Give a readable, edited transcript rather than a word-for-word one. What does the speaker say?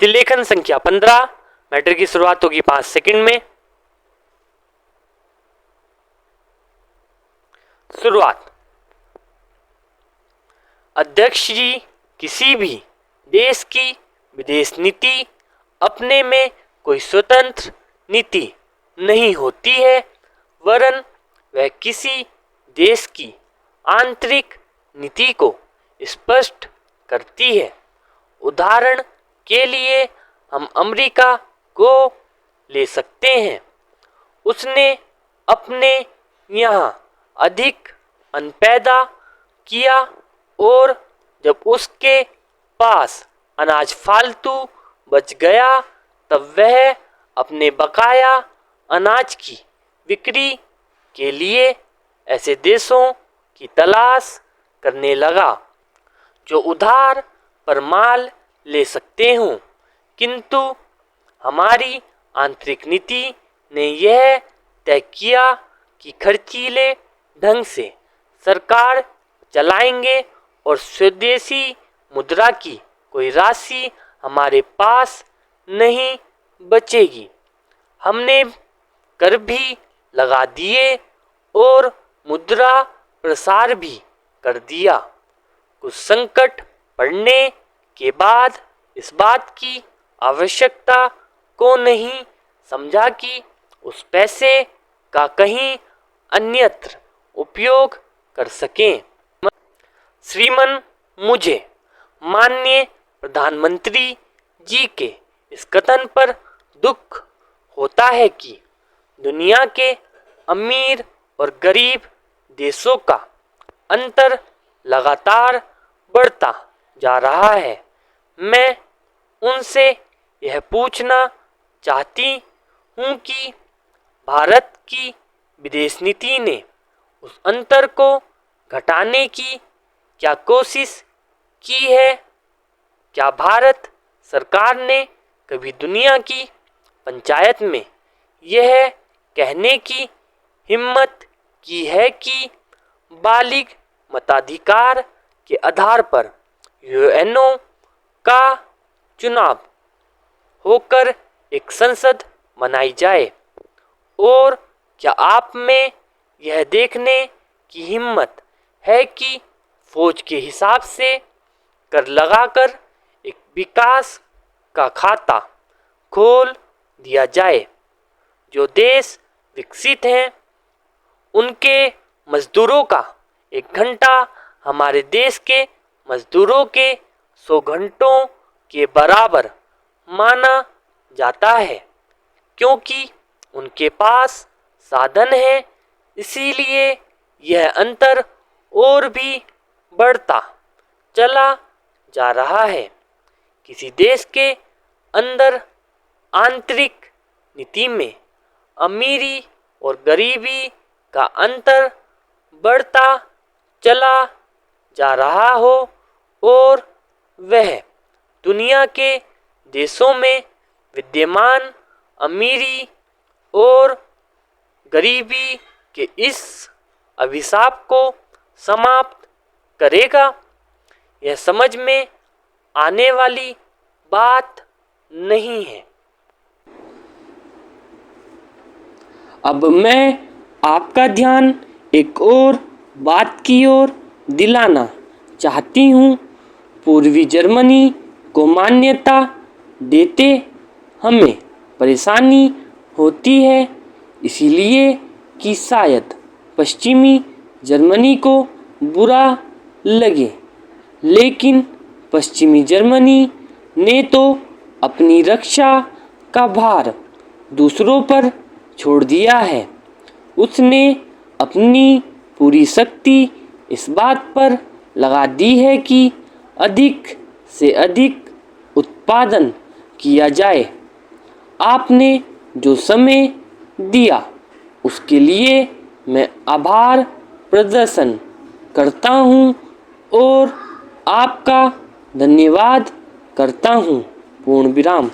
प्रतिलेखन संख्या 15। मैटर की शुरुआत होगी 5 सेकंड में। शुरुआत। अध्यक्ष जी, किसी भी देश की विदेश नीति अपने में कोई स्वतंत्र नीति नहीं होती है, वरन वह किसी देश की आंतरिक नीति को स्पष्ट करती है। उदाहरण के लिए हम अमेरिका को ले सकते हैं। उसने अपने यहाँ अधिक अन्न पैदा किया और जब उसके पास अनाज फालतू बच गया तब वह अपने बकाया अनाज की बिक्री के लिए ऐसे देशों की तलाश करने लगा जो उधार पर माल ले सकते हों, किंतु हमारी आंतरिक नीति ने यह तय किया कि खर्चीले ढंग से सरकार चलाएंगे और स्वदेशी मुद्रा की कोई राशि हमारे पास नहीं बचेगी। हमने कर भी लगा दिए और मुद्रा प्रसार भी कर दिया। कुछ संकट पड़ने के बाद इस बात की आवश्यकता को नहीं समझा कि उस पैसे का कहीं अन्यत्र उपयोग कर सकें। श्रीमान, मुझे माननीय प्रधानमंत्री जी के इस कथन पर दुख होता है कि दुनिया के अमीर और गरीब देशों का अंतर लगातार बढ़ता जा रहा है। मैं उनसे यह पूछना चाहती हूँ कि भारत की विदेश नीति ने उस अंतर को घटाने की क्या कोशिश की है? क्या भारत सरकार ने कभी दुनिया की पंचायत में यह कहने की हिम्मत की है कि बालिग मताधिकार के आधार पर यूएनओ का चुनाव होकर एक संसद बनाई जाए? और क्या आप में यह देखने की हिम्मत है कि फौज के हिसाब से कर लगाकर एक विकास का खाता खोल दिया जाए? जो देश विकसित हैं उनके मजदूरों का 1 घंटा हमारे देश के मजदूरों के 100 घंटों के बराबर माना जाता है, क्योंकि उनके पास साधन है। इसीलिए यह अंतर और भी बढ़ता चला जा रहा है। किसी देश के अंदर आंतरिक नीति में अमीरी और गरीबी का अंतर बढ़ता चला जा रहा हो और वह दुनिया के देशों में विद्यमान अमीरी और गरीबी के इस अभिशाप को समाप्त करेगा, यह समझ में आने वाली बात नहीं है। अब मैं आपका ध्यान एक और बात की ओर दिलाना चाहती हूँ। पूर्वी जर्मनी को मान्यता देते हमें परेशानी होती है, इसीलिए कि शायद पश्चिमी जर्मनी को बुरा लगे, लेकिन पश्चिमी जर्मनी ने तो अपनी रक्षा का भार दूसरों पर छोड़ दिया है। उसने अपनी पूरी शक्ति इस बात पर लगा दी है कि अधिक से अधिक उत्पादन किया जाए। आपने जो समय दिया उसके लिए मैं आभार प्रदर्शन करता हूँ और आपका धन्यवाद करता हूँ। पूर्ण विराम।